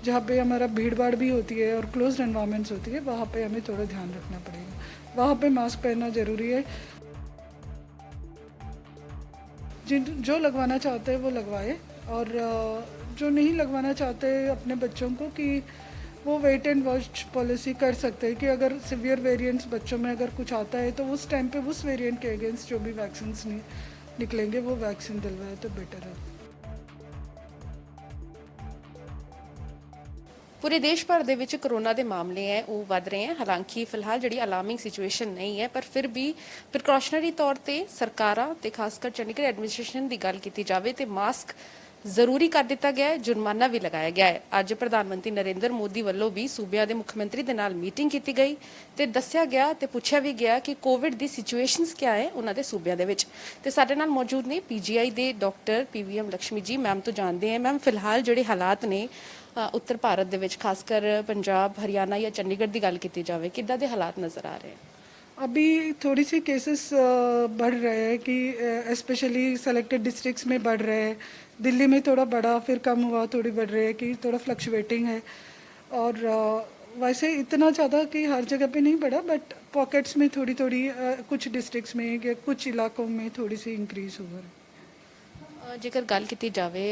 जहाँ पे हमारा भीड़ भाड़ भी होती है और क्लोज्ड एनवायरनमेंट्स होती है, वहाँ पे हमें थोड़ा ध्यान रखना पड़ेगा। वहाँ पे मास्क पहनना ज़रूरी है। जिन जो लगवाना चाहते हैं वो लगवाए, और जो नहीं लगवाना चाहते अपने बच्चों को, कि वो वेट एंड वॉच पॉलिसी कर सकते हैं कि अगर सिवियर वेरिएंट्स बच्चों में अगर कुछ आता है तो उस टाइम पे उस वेरिएंट के अगेंस्ट जो भी वैक्सीन निकलेंगे वो वैक्सीन दिलवाए तो बेटर है। ਪੂਰੇ ਦੇਸ਼ ਭਰ ਦੇ ਵਿੱਚ ਕਰੋਨਾ ਦੇ ਮਾਮਲੇ ਹੈ ਉਹ ਵੱਧ ਰਹੇ ਹਨ। ਹਾਲਾਂਕਿ ਫਿਲਹਾਲ ਜਿਹੜੀ ਅਲਾਰਮਿੰਗ ਸਿਚੁਏਸ਼ਨ ਨਹੀਂ ਹੈ, ਪਰ ਫਿਰ ਵੀ ਪ੍ਰੀਕਾਸ਼ਨਰੀ ਤੌਰ ਤੇ ਸਰਕਾਰਾਂ ਤੇ ਖਾਸ ਕਰ ਚੰਡੀਗੜ੍ਹ ਐਡਮਿਨਿਸਟ੍ਰੇਸ਼ਨ ਦੀ ਗੱਲ ਕੀਤੀ ਜਾਵੇ ਤੇ ਮਾਸਕ ਜ਼ਰੂਰੀ ਕਰ ਦਿੱਤਾ ਗਿਆ ਹੈ, ਜੁਰਮਾਨਾ ਵੀ ਲਗਾਇਆ ਗਿਆ ਹੈ। ਅੱਜ ਪ੍ਰਧਾਨ ਮੰਤਰੀ ਨਰਿੰਦਰ ਮੋਦੀ ਵੱਲੋਂ ਵੀ ਸੂਬਿਆਂ ਦੇ ਮੁੱਖ ਮੰਤਰੀ ਦੇ ਨਾਲ ਮੀਟਿੰਗ ਕੀਤੀ ਗਈ ਤੇ ਦੱਸਿਆ ਗਿਆ ਤੇ ਪੁੱਛਿਆ ਵੀ ਗਿਆ ਕਿ ਕੋਵਿਡ ਦੀ ਸਿਚੁਏਸ਼ਨਸ ਕੀ ਹੈ ਉਹਨਾਂ ਦੇ ਸੂਬਿਆਂ ਦੇ ਵਿੱਚ। ਤੇ ਸਾਡੇ ਨਾਲ ਮੌਜੂਦ ਨੇ ਪੀਜੀਆਈ ਦੇ ਡਾਕਟਰ ਪੀਵੀਐਮ ਲక్ష్ਮੀ ਜੀ। ਮੈਮ ਤੋਂ ਜਾਣਦੇ ਹਾਂ ਮੈਮ ਫਿਲਹਾਲ ਜਿਹੜੇ ਹਾਲਾਤ ਨੇ उत्तर भारत ਦੇ ਵਿੱਚ ਖਾਸ ਕਰ पंजाब हरियाणा या चंडीगढ़ ਦੀ ਗੱਲ ਕੀਤੀ ਜਾਵੇ ਕਿੱਦਾਂ ਦੇ ਹਾਲਾਤ ਨਜ਼ਰ ਆ ਰਹੇ हैं? अभी थोड़ी सी केसेस बढ़ रहे हैं कि स्पेशली सेलेक्टेड डिस्ट्रिक्ट्स में बढ़ रहे हैं। दिल्ली में थोड़ा बढ़ा, फिर कम हुआ, थोड़ी बढ़ रही है, कि थोड़ा फ्लक्चुएटिंग है। और वैसे इतना ज़्यादा कि हर जगह पे नहीं बढ़ा, बट पॉकेट्स में थोड़ी थोड़ी कुछ डिस्ट्रिक्ट्स में या कुछ इलाकों में थोड़ी सी इंक्रीज़ हुआ है। ਜੇਕਰ ਗੱਲ ਕੀਤੀ ਜਾਵੇ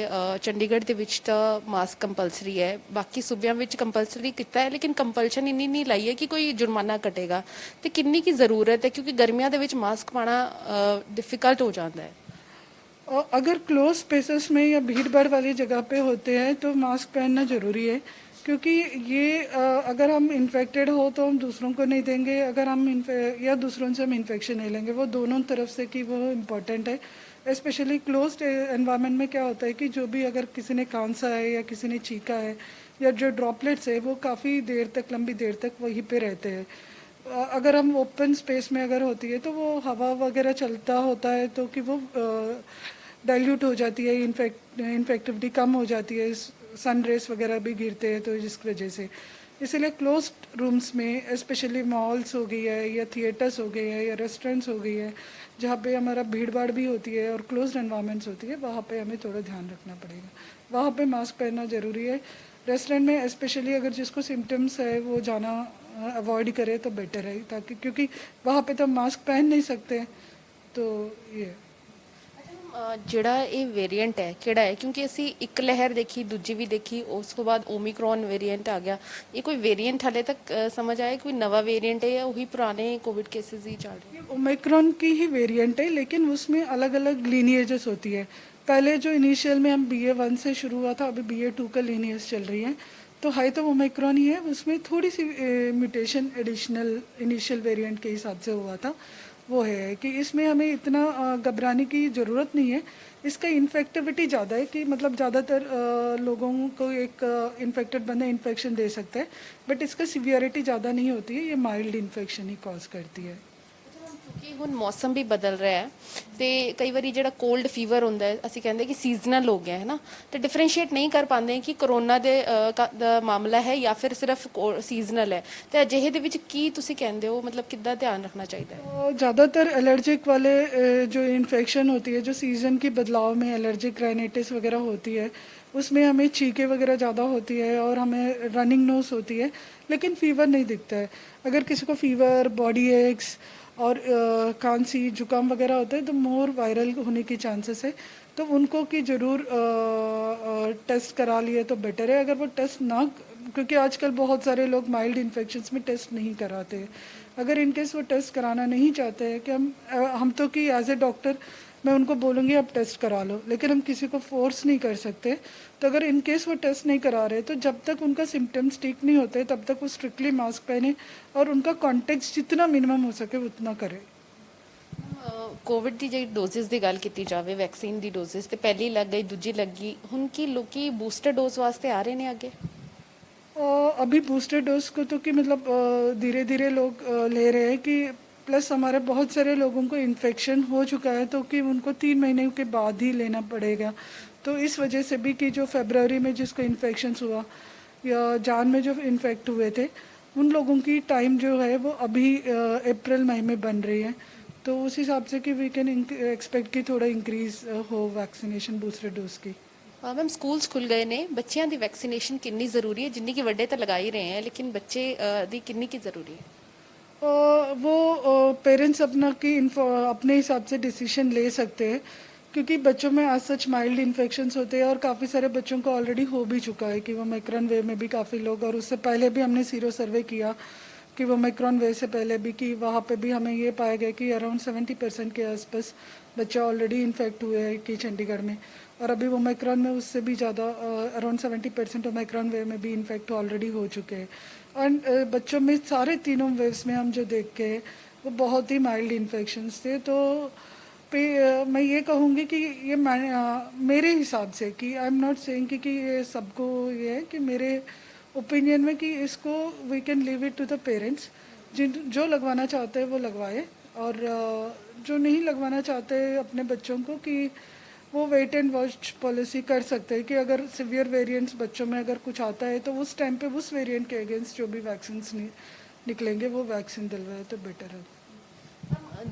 ਚੰਡੀਗੜ੍ਹ ਦੇ ਵਿੱਚ ਤਾਂ ਮਾਸਕ ਕੰਪਲਸਰੀ ਹੈ, ਬਾਕੀ ਸੂਬਿਆਂ ਵਿੱਚ ਕੰਪਲਸਰੀ ਕੀਤਾ ਹੈ, ਲੇਕਿਨ ਕੰਪਲਸ਼ਨ ਇੰਨੀ ਨਹੀਂ ਲਾਈ ਹੈ ਕਿ ਕੋਈ ਜੁਰਮਾਨਾ ਕਟੇਗਾ। ਤੇ ਕਿੰਨੀ ਕੀ ਜ਼ਰੂਰਤ ਹੈ, ਕਿਉਂਕਿ ਗਰਮੀਆਂ ਦੇ ਵਿੱਚ ਮਾਸਕ ਪਾਣਾ ਡਿਫਿਕਲਟ ਹੋ ਜਾਂਦਾ ਹੈ। और अगर क्लोज स्पेसेस में या भीड़ भाड़ वाली जगह पे होते हैं तो मास्क पहनना ज़रूरी है, क्योंकि ये अगर हम इन्फेक्टेड हो तो हम दूसरों को नहीं देंगे, अगर हम या दूसरों से हम इन्फेक्शन नहीं लेंगे, वो दोनों तरफ से कि वो इम्पॉर्टेंट है। स्पेशली क्लोज्ड एनवायरनमेंट में क्या होता है कि जो भी अगर किसी ने खांसा है या किसी ने छींका है या जो ड्रॉपलेट्स है वो काफ़ी देर तक, लंबी देर तक वहीं पे रहते हैं। अगर हम ओपन स्पेस में अगर होती है तो वो हवा वगैरह चलता होता है तो कि वो डाइल्यूट हो जाती है, इन्फेक्टिविटी कम हो जाती है, सन रेस वगैरह भी गिरते हैं तो जिसकी वजह से। इसीलिए क्लोज्ड रूम्स में स्पेशली मॉल्स हो गई है या थिएटर्स हो गए हैं या रेस्टोरेंट्स हो गई है, जहाँ पे हमारा भीड़ भाड़ भी होती है और क्लोज्ड एनवायरनमेंट्स होती है, वहाँ पे हमें थोड़ा ध्यान रखना पड़ेगा। वहाँ पे मास्क पहनना ज़रूरी है। रेस्टोरेंट में स्पेशली अगर जिसको सिम्टम्स है वो जाना अवॉइड करे तो बेटर है, ताकि क्योंकि वहाँ पे तो मास्क पहन नहीं सकते, तो ये ਜਿਹੜਾ ਇਹ ਵੇਰੀਐਂਟ ਹੈ ਕਿਹੜਾ ਹੈ, ਕਿਉਂਕਿ ਅਸੀਂ ਇੱਕ ਲਹਿਰ ਦੇਖੀ, ਦੂਜੀ ਵੀ ਦੇਖੀ, ਉਸ ਤੋਂ ਬਾਅਦ ਓਮਿਕਰੋਨ ਵੇਰੀਐਂਟ ਆ ਗਿਆ। ਇਹ ਕੋਈ ਵੇਰੀਐंट ਹਾਲੇ तक समझ आया कोई नवा वेरिएंट है या वही पुराने कोविड केसेस ही चल रहे हैं? ओमिक्रॉन की ही वेरिएंट है, लेकिन उसमें अलग अलग लीनिएजेस होती है। पहले जो इनिशियल में हम BA.1 से शुरू हुआ था, अभी BA.2 का लीनिएज चल रही है, तो है तो ओमिक्रॉन ही है। उसमें थोड़ी सी म्यूटेशन एडिशनल इनिशियल वेरिएंट के हिसाब से हुआ था, वो है कि इसमें हमें इतना घबराने की ज़रूरत नहीं है। इसका इन्फेक्टिविटी ज़्यादा है कि मतलब ज़्यादातर लोगों को एक इन्फेक्टेड बंदा इन्फेक्शन दे सकता है, बट इसका सीवियरिटी ज़्यादा नहीं होती है, ये माइल्ड इन्फेक्शन ही कॉज करती है। ਕਿਉਂਕਿ ਹੁਣ ਮੌਸਮ ਵੀ ਬਦਲ ਰਿਹਾ ਹੈ ਤੇ ਕਈ ਵਾਰੀ ਜਿਹੜਾ ਕੋਲਡ ਫੀਵਰ ਹੁੰਦਾ ਹੈ ਅਸੀਂ ਕਹਿੰਦੇ ਕਿ ਸੀਜ਼ਨਲ ਹੋ ਗਿਆ ਹੈ ਨਾ, ਤੇ ਡਿਫਰੈਂਸ਼ੀਏਟ ਨਹੀਂ ਕਰ ਪਾਉਂਦੇ ਕਿ ਕਰੋਨਾ ਦੇ ਦਾ ਮਾਮਲਾ ਹੈ ਜਾਂ ਫਿਰ ਸਿਰਫ ਸੀਜ਼ਨਲ ਹੈ। ਤੇ ਅਜਿਹੇ ਦੇ ਵਿੱਚ ਕੀ ਤੁਸੀਂ ਕਹਿੰਦੇ ਹੋ, मतलब ਕਿੱਦਾਂ ਧਿਆਨ ਰੱਖਣਾ ਚਾਹੀਦਾ ਹੈ? ज़्यादातर एलर्जिक वाले जो इन्फेक्शन होती है, जो सीज़न की बदलाव में एलर्जिक राइनाइटिस वगैरह होती है, उसमें हमें छींके वगैरह ज़्यादा होती है और हमें रनिंग नोज होती है, लेकिन फ़ीवर नहीं दिखता है। अगर किसी को फ़ीवर, बॉडी एक्स और खांसी, जुकाम वगैरह होता है तो मोर वायरल होने की चांसेस है, तो उनको कि ज़रूर टेस्ट करा लिए तो बेटर है। अगर वो टेस्ट ना, क्योंकि आजकल बहुत सारे लोग माइल्ड इन्फेक्शंस में टेस्ट नहीं कराते, अगर इनकेस वो टेस्ट कराना नहीं चाहते हैं कि हम तो कि एज ए डॉक्टर मैं उनको बोलूँगी आप टेस्ट करा लो, लेकिन हम किसी को फोर्स नहीं कर सकते। तो अगर इनकेस वो टेस्ट नहीं करा रहे तो जब तक उनका सिम्टम्स ठीक नहीं होते तब तक वो स्ट्रिक्टली मास्क पहने और उनका कॉन्टेक्ट जितना मिनिमम हो सके उतना करें। ਕੋਵਿਡ ਦੀ ਜਿਹੜੀ ਡੋਜ਼ਿਸ ਦੀ ਗੱਲ ਕੀਤੀ ਜਾਵੇ, ਵੈਕਸੀਨ ਦੀ ਡੋਜ਼ਿਸ ਤੇ ਪਹਿਲੀ ਲੱਗ ਗਈ, ਦੂਜੀ ਲੱਗੀ, ਹੁਣ ਕੀ ਲੋਕੀ ਬੂਸਟਰ ਡੋਜ਼ ਵਾਸਤੇ ਆ ਰਹੇ ਨੇ ਅੱਗੇ? अभी बूस्टर डोज को तो कि मतलब धीरे धीरे लोग ले रहे हैं, कि प्लस हमारे बहुत सारे लोगों को इन्फेक्शन हो चुका है तो कि उनको 3 महीने के बाद ही लेना पड़ेगा। तो इस वजह से भी कि जो फरवरी में जिसको इन्फेक्शंस हुआ या जान में जो इन्फेक्ट हुए थे, उन लोगों की टाइम जो है वो अभी अप्रैल मई में बन रही है, तो उस हिसाब से कि वी कैन एक्सपेक्ट कि थोड़ा इंक्रीज़ हो वैक्सीनेशन बूस्टर डोज की। ਮੈਮ ਸਕੂਲਸ ਖੁੱਲ ਗਏ ਨੇ, ਬੱਚਿਆਂ ਦੀ ਵੈਕਸੀਨੇਸ਼ਨ ਕਿੰਨੀ ਜ਼ਰੂਰੀ ਹੈ? ਜਿੰਨੀ ਕਿ ਵੱਡੇ ਤਾਂ ਲਗਾ ਹੀ ਰਹੇ हैं, लेकिन बच्चे ਦੀ ਕਿੰਨੀ ਕੀ ਜ਼ਰੂਰੀ ਹੈ? वो पेरेंट्स अपना अपने हिसाब से डिसीजन ले सकते हैं, क्योंकि बच्चों में आज सच माइल्ड इन्फेक्शंस होते हैं और काफ़ी सारे बच्चों को ऑलरेडी हो भी चुका है कि वो माइक्रॉन वेव में भी काफ़ी लोग, और उससे पहले भी हमने सीरो सर्वे किया कि वो माइक्रॉन वेव से पहले भी, कि वहाँ पे भी हमें ये पाया गया कि अराउंड 70% के आसपास बच्चे ऑलरेडी इन्फेक्ट हुए हैं कि चंडीगढ़ में, और अभी वो माइक्रॉन में उससे भी ज़्यादा अराउंड 70% माइक्रॉन वेव में भी इन्फेक्ट ऑलरेडी हो चुके हैं। और बच्चों में सारे तीनों वेव्स में हम जो देख के वो बहुत ही माइल्ड इन्फेक्शंस थे। तो मैं ये कहूँगी कि ये मेरे हिसाब से, कि आई एम नॉट सेइंग कि ये सबको ये है, कि मेरे ओपिनियन में कि इसको we can leave it to the parents. जो लगवाना चाहते हैं वो लगवाए, और जो नहीं लगवाना चाहते अपने बच्चों को, कि वो वेट एंड वॉच पॉलिसी कर सकते हैं, कि अगर सिवियर वेरिएंट्स बच्चों में अगर कुछ आता है तो उस टाइम पे उस वेरिएंट के अगेंस्ट जो भी वैक्सीन निकलेंगे वो वैक्सीन दिलवाए तो बेटर है।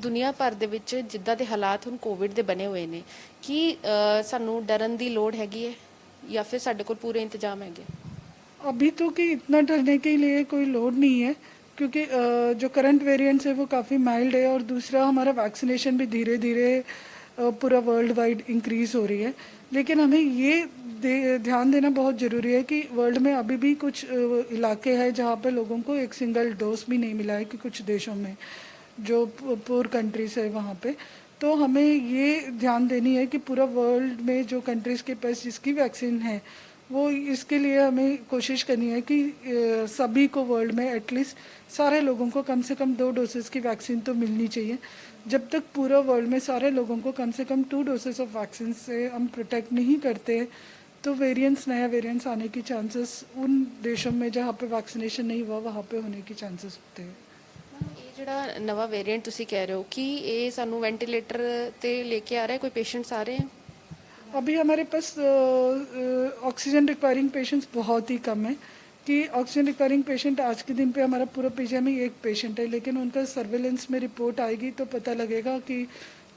ਦੁਨੀਆ ਭਰ ਦੇ ਵਿੱਚ ਜਿੱਦਾਂ ਦੇ ਹਾਲਾਤ ਹੁਣ ਕੋਵਿਡ ਦੇ ਬਣੇ ਹੋਏ ਨੇ, ਕੀ ਸਾਨੂੰ ਡਰਨ ਦੀ ਲੋੜ ਹੈਗੀ ਹੈ ਜਾਂ ਫਿਰ ਸਾਡੇ ਕੋਲ ਪੂਰੇ ਇੰਤਜ਼ਾਮ ਹੈਗੇ? अभी तो कि इतना डरने के लिए कोई लोड नहीं है, क्योंकि जो करंट वेरिएंट्स है वो काफ़ी माइल्ड है, और दूसरा हमारा वैक्सीनेशन भी धीरे धीरे पूरा वर्ल्ड वाइड इंक्रीज़ हो रही है। लेकिन हमें ये ध्यान देना बहुत ज़रूरी है कि वर्ल्ड में अभी भी कुछ इलाके हैं जहाँ पे लोगों को एक सिंगल डोज भी नहीं मिला है, कि कुछ देशों में जो पुअर कंट्रीज है वहाँ पे। तो हमें ये ध्यान देनी है कि पूरा वर्ल्ड में जो कंट्रीज़ के पास जिसकी वैक्सीन है, वो इसके लिए हमें कोशिश करनी है कि सभी को वर्ल्ड में एटलीस्ट सारे लोगों को कम से कम 2 डोसेस की वैक्सीन तो मिलनी चाहिए। जब तक पूरा वर्ल्ड में सारे लोगों को कम से कम 2 डोसेस ऑफ वैक्सीन से हम प्रोटेक्ट नहीं करते, तो नया वेरिएंट्स आने की चांसेस उन देशों में जहाँ पे वैक्सीनेशन नहीं हुआ वहाँ पे होने की चांसेस होते हैं। ਇਹ ਜਿਹੜਾ ਨਵਾਂ ਵੇਰੀਐਂਟ ਤੁਸੀਂ ਕਹਿ ਰਹੇ ਹੋ, ਕੀ ਇਹ ਸਾਨੂੰ ਵੈਂਟੀਲੇਟਰ ਤੇ ਲੈ ਕੇ ਆ ਰਿਹਾ? ਕੋਈ ਪੇਸ਼ੈਂट्स आ रहे हैं? अभी हमारे पास ऑक्सीजन रिक्वायरिंग पेशेंट्स बहुत ही कम है, कि ऑक्सीजन रिक्वायरिंग पेशेंट आज के दिन पे हमारा पूरा पीजीआई में एक पेशेंट है, लेकिन उनका सर्वेलेंस में रिपोर्ट आएगी तो पता लगेगा कि,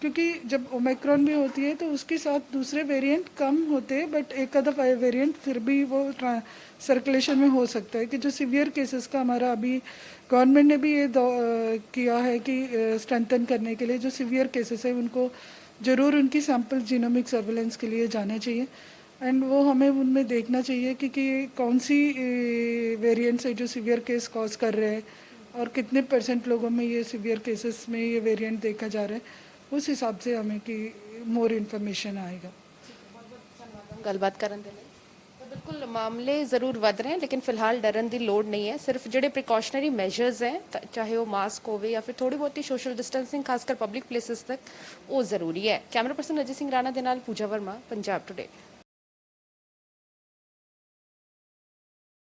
क्योंकि जब ओमिक्रॉन भी होती है तो उसके साथ दूसरे वेरिएंट कम होते हैं, बट एक आधा वेरिएंट फिर भी वो सर्कुलेशन में हो सकता है। कि जो सीवियर केसेस का हमारा अभी गवर्नमेंट ने भी ये किया है कि स्ट्रेंथन करने के लिए जो सीवियर केसेस है उनको ज़रूर उनकी सैंपल जीनोमिक सर्वेलेंस के लिए जाने चाहिए, एंड वो हमें उनमें देखना चाहिए कि कौन सी वेरिएंट्स है जो सीवियर केस कॉज कर रहे हैं, और कितने % लोगों में ये सीवियर केसेस में ये वेरिएंट देखा जा रहा है। उस हिसाब से हमें कि मोर इन्फॉर्मेशन आएगा। ਗੱਲਬਾਤ ਕਰਨ ਦੇ ਲਈ ਤਾਂ ਬਿਲਕੁਲ ਮਾਮਲੇ ਜ਼ਰੂਰ ਵੱਧ ਰਹੇ ਹਨ, ਲੇਕਿਨ ਫਿਲਹਾਲ ਡਰਨ ਦੀ ਲੋੜ ਨਹੀਂ ਹੈ। ਸਿਰਫ ਜਿਹੜੇ ਪ੍ਰੀਕਾਸ਼ਨਰੀ ਮੈਜਰਸ ਹੈ, ਚਾਹੇ ਉਹ ਮਾਸਕ ਹੋਵੇ ਜਾਂ ਫਿਰ ਥੋੜੀ ਬਹੁਤੀ ਸੋਸ਼ਲ ਡਿਸਟੈਂਸਿੰਗ, ਖਾਸ ਕਰ ਪਬਲਿਕ ਪਲੇਸਿਸ ਤੱਕ, ਉਹ ਜ਼ਰੂਰੀ ਹੈ। ਕੈਮਰਾ ਪਰਸਨ ਅਜੇ ਸਿੰਘ ਰਾਣਾ ਦੇ ਨਾਲ ਪੂਜਾ ਵਰਮਾ, ਪੰਜਾਬ ਟੁਡੇ।